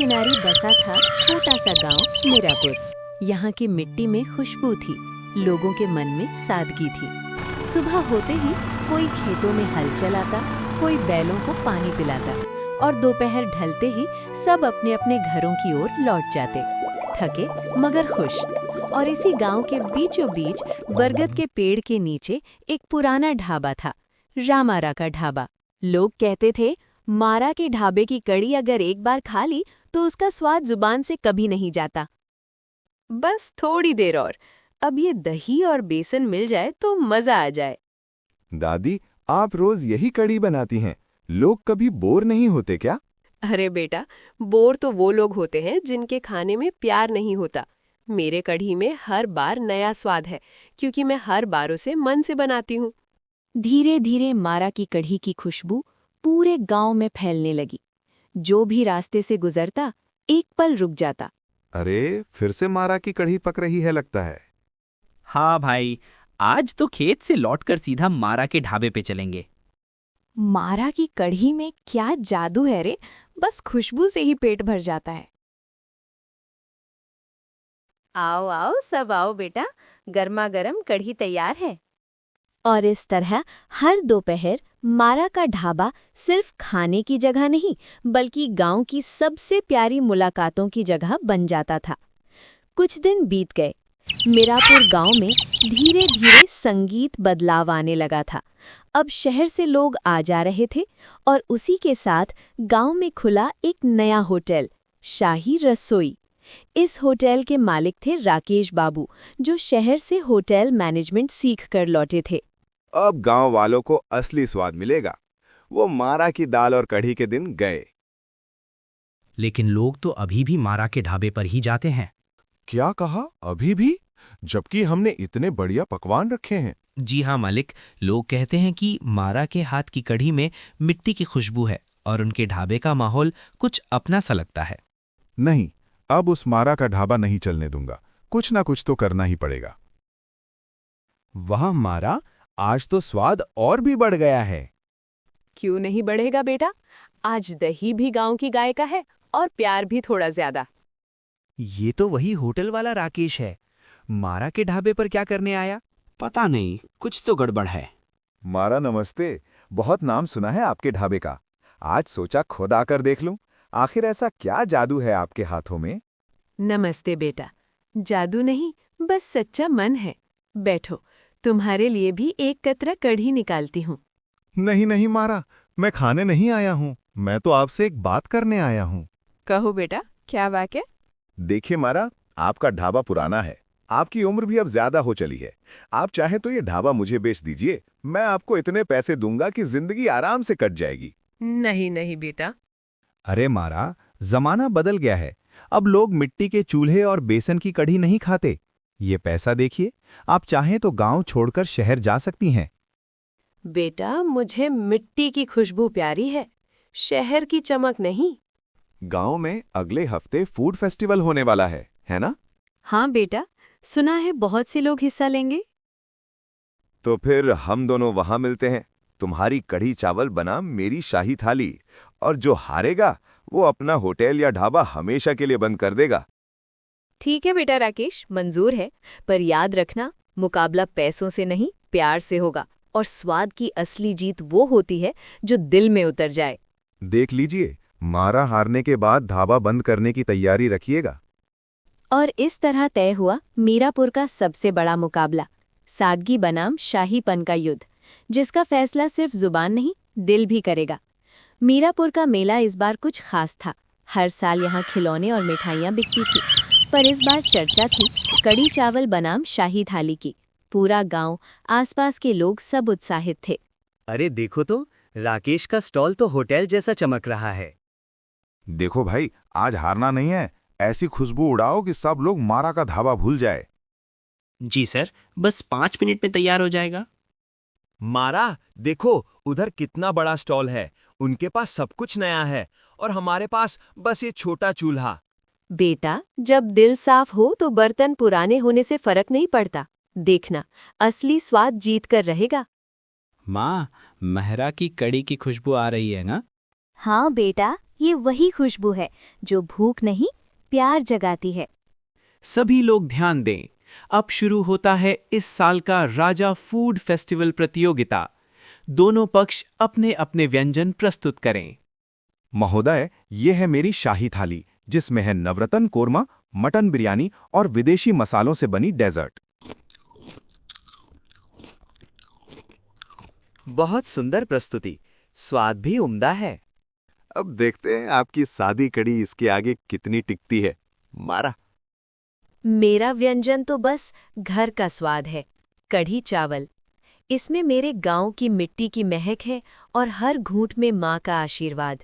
किनारे बसा था छोटा सा गांव मीरापुर। यहाँ की मिट्टी में खुशबू थी, लोगों के मन में सादगी थी। सुबह होते ही कोई खेतों में हल चलाता, कोई बैलों को पानी पिलाता और दोपहर ढलते ही सब अपने अपने घरों की ओर लौट जाते, थके मगर खुश। और इसी गांव के बीचों बीच बरगद के पेड़ के नीचे एक पुराना ढाबा था, रामारा का ढाबा। लोग कहते थे, मारा के ढाबे की कड़ी अगर एक बार खा ली तो उसका स्वाद जुबान से कभी नहीं जाता। बस थोड़ी देर और, अब ये दही और बेसन मिल जाए तो मजा आ जाए। दादी, आप रोज यही कड़ी बनाती हैं, लोग कभी बोर नहीं होते क्या? अरे बेटा, बोर तो वो लोग होते हैं जिनके खाने में प्यार नहीं होता। मेरे कढ़ी में हर बार नया स्वाद है, क्योंकि मैं हर बार उसे मन से बनाती हूँ। धीरे धीरे मारा की कढ़ी की खुशबू पूरे गांव में फैलने लगी। जो भी रास्ते से गुजरता एक पल रुक जाता। अरे, फिर से मारा की कढ़ी पक रही है लगता है। हाँ भाई, आज तो खेत से लौटकर सीधा मारा के ढाबे पे चलेंगे। मारा की कढ़ी में क्या जादू है रे, बस खुशबू से ही पेट भर जाता है। आओ आओ सब आओ बेटा, गर्मा गर्म कढ़ी तैयार है। और इस तरह हर दोपहर मारा का ढाबा सिर्फ खाने की जगह नहीं, बल्कि गांव की सबसे प्यारी मुलाकातों की जगह बन जाता था। कुछ दिन बीत गए। मीरापुर गांव में धीरे धीरे संगीत बदलाव आने लगा था। अब शहर से लोग आ जा रहे थे और उसी के साथ गांव में खुला एक नया होटल, शाही रसोई। इस होटल के मालिक थे राकेश बाबू, जो शहर से होटल मैनेजमेंट सीख कर लौटे थे। अब गांव वालों को असली स्वाद मिलेगा। वो मारा की दाल और कढ़ी के दिन गए। लेकिन लोग तो अभी भी मारा के ढाबे पर ही जाते हैं। क्या कहा, अभी भी? जबकि हमने इतने बढ़िया पकवान रखे हैं। जी हाँ मालिक, लोग कहते हैं कि मारा के हाथ की कढ़ी में मिट्टी की खुशबू है और उनके ढाबे का माहौल कुछ अपना सा लगता है। नहीं, अब उस मारा का ढाबा नहीं चलने दूंगा। कुछ ना कुछ तो करना ही पड़ेगा। वाह मारा, आज तो स्वाद और भी बढ़ गया है। क्यों नहीं बढ़ेगा बेटा, आज दही भी गांव की गाय का है और प्यार भी थोड़ा ज्यादा। ये तो वही होटल वाला राकेश है। मारा के ढाबे पर क्या करने आया? पता नहीं, कुछ तो गड़बड़ है। मारा नमस्ते, बहुत नाम सुना है आपके ढाबे का। आज सोचा खुद आकर देख लूं, आखिर ऐसा क्या जादू है आपके हाथों में? नमस्ते बेटा, जादू नहीं, बस सच्चा मन है। बैठो, तुम्हारे लिए भी एक कतरा कढ़ी निकालती हूँ। नहीं नहीं मारा, मैं खाने नहीं आया हूँ, मैं तो आपसे एक बात करने आया हूँ। कहो बेटा, क्या बात है? देखिए मारा, आपका ढाबा पुराना है, आपकी उम्र भी अब ज्यादा हो चली है। आप चाहें तो ये ढाबा मुझे बेच दीजिए, मैं आपको इतने पैसे दूंगा कि जिंदगी आराम से कट जाएगी। नहीं नहीं बेटा। अरे मारा, जमाना बदल गया है। अब लोग मिट्टी के चूल्हे और बेसन की कढ़ी नहीं खाते। ये पैसा देखिए, आप चाहें तो गांव छोड़कर शहर जा सकती हैं। बेटा, मुझे मिट्टी की खुशबू प्यारी है, शहर की चमक नहीं। गांव में अगले हफ्ते फूड फेस्टिवल होने वाला है ना? हाँ बेटा, सुना है बहुत से लोग हिस्सा लेंगे। तो फिर हम दोनों वहां मिलते हैं। तुम्हारी कढ़ी चावल बना मेरी शाही थाली, और जो हारेगा वो अपना होटल या ढाबा हमेशा के लिए बंद कर देगा। ठीक है बेटा राकेश, मंजूर है, पर याद रखना, मुकाबला पैसों से नहीं, प्यार से होगा। और स्वाद की असली जीत वो होती है जो दिल में उतर जाए। देख लीजिए, मारा हारने के बाद ढाबा बंद करने की तैयारी रखिएगा। और इस तरह तय हुआ मीरापुर का सबसे बड़ा मुकाबला, सादगी बनाम शाहीपन का युद्ध, जिसका फैसला सिर्फ जुबान नहीं, दिल भी करेगा। मीरापुर का मेला इस बार कुछ खास था। हर साल यहाँ खिलौने और मिठाइयाँ बिकती थी, पर इस बार चर्चा थी कड़ी चावल बनाम शाही थाली की। पूरा गांव, आसपास के लोग सब उत्साहित थे। अरे देखो तो, राकेश का स्टॉल तो होटल जैसा चमक रहा है। देखो भाई, आज हारना नहीं है। ऐसी खुशबू उड़ाओ कि सब लोग मारा का ढाबा भूल जाए। जी सर, बस 5 मिनट में तैयार हो जाएगा। मारा, देखो उधर कितना बड़ा स्टॉल है। उनके पास सब कुछ नया है और हमारे पास बस ये छोटा चूल्हा। बेटा, जब दिल साफ हो तो बर्तन पुराने होने से फर्क नहीं पड़ता। देखना, असली स्वाद जीत कर रहेगा। माँ, महरा की कड़ी की खुशबू आ रही है ना? हाँ बेटा, ये वही खुशबू है जो भूख नहीं, प्यार जगाती है। सभी लोग ध्यान दें, अब शुरू होता है इस साल का राजा फूड फेस्टिवल प्रतियोगिता। दोनों पक्ष अपने अपने व्यंजन प्रस्तुत करें। महोदय, ये है मेरी शाही थाली, जिसमें है नवरत्न कोरमा, मटन बिरयानी और विदेशी मसालों से बनी डेजर्ट। बहुत सुंदर प्रस्तुति, स्वाद भी उम्दा है। अब देखते हैं आपकी सादी कड़ी इसके आगे कितनी टिकती है। मारा। मेरा व्यंजन तो बस घर का स्वाद है, कढ़ी चावल। इसमें मेरे गांव की मिट्टी की महक है और हर घूंट में माँ का आशीर्वाद।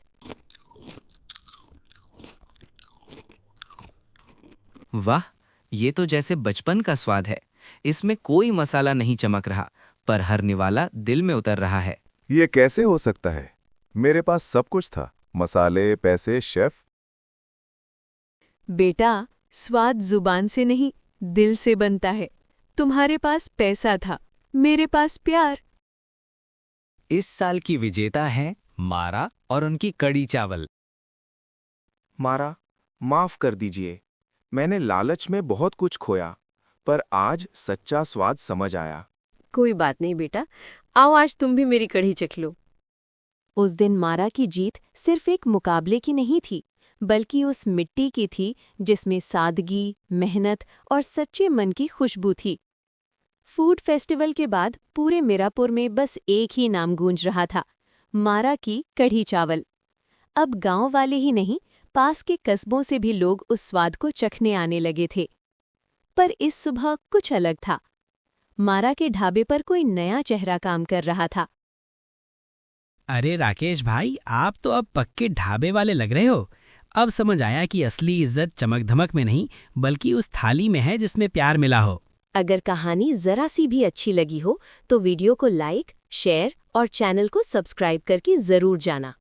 वाह, ये तो जैसे बचपन का स्वाद है। इसमें कोई मसाला नहीं चमक रहा, पर हर निवाला दिल में उतर रहा है। ये कैसे हो सकता है? मेरे पास सब कुछ था, मसाले, पैसे, शेफ। बेटा, स्वाद जुबान से नहीं, दिल से बनता है। तुम्हारे पास पैसा था, मेरे पास प्यार। इस साल की विजेता है मारा और उनकी कड़ी चावल। मारा, माफ कर दीजिए, मैंने लालच में बहुत कुछ खोया, पर आज सच्चा स्वाद समझ आया। कोई बात नहीं बेटा, आओ आज तुम भी मेरी कढ़ी चख लो। उस दिन मारा की जीत सिर्फ एक मुकाबले की नहीं थी, बल्कि उस मिट्टी की थी जिसमें सादगी, मेहनत और सच्चे मन की खुशबू थी। फूड फेस्टिवल के बाद पूरे मीरापुर में बस एक ही नाम गूंज रहा था, मारा की कढ़ी चावल। अब गांव वाले ही नहीं, पास के कस्बों से भी लोग उस स्वाद को चखने आने लगे थे। पर इस सुबह कुछ अलग था। मारा के ढाबे पर कोई नया चेहरा काम कर रहा था। अरे राकेश भाई, आप तो अब पक्के ढाबे वाले लग रहे हो। अब समझ आया कि असली इज्जत चमक धमक में नहीं, बल्कि उस थाली में है जिसमें प्यार मिला हो। अगर कहानी जरा सी भी अच्छी लगी हो तो वीडियो को लाइक, शेयर और चैनल को सब्सक्राइब करके जरूर जाना।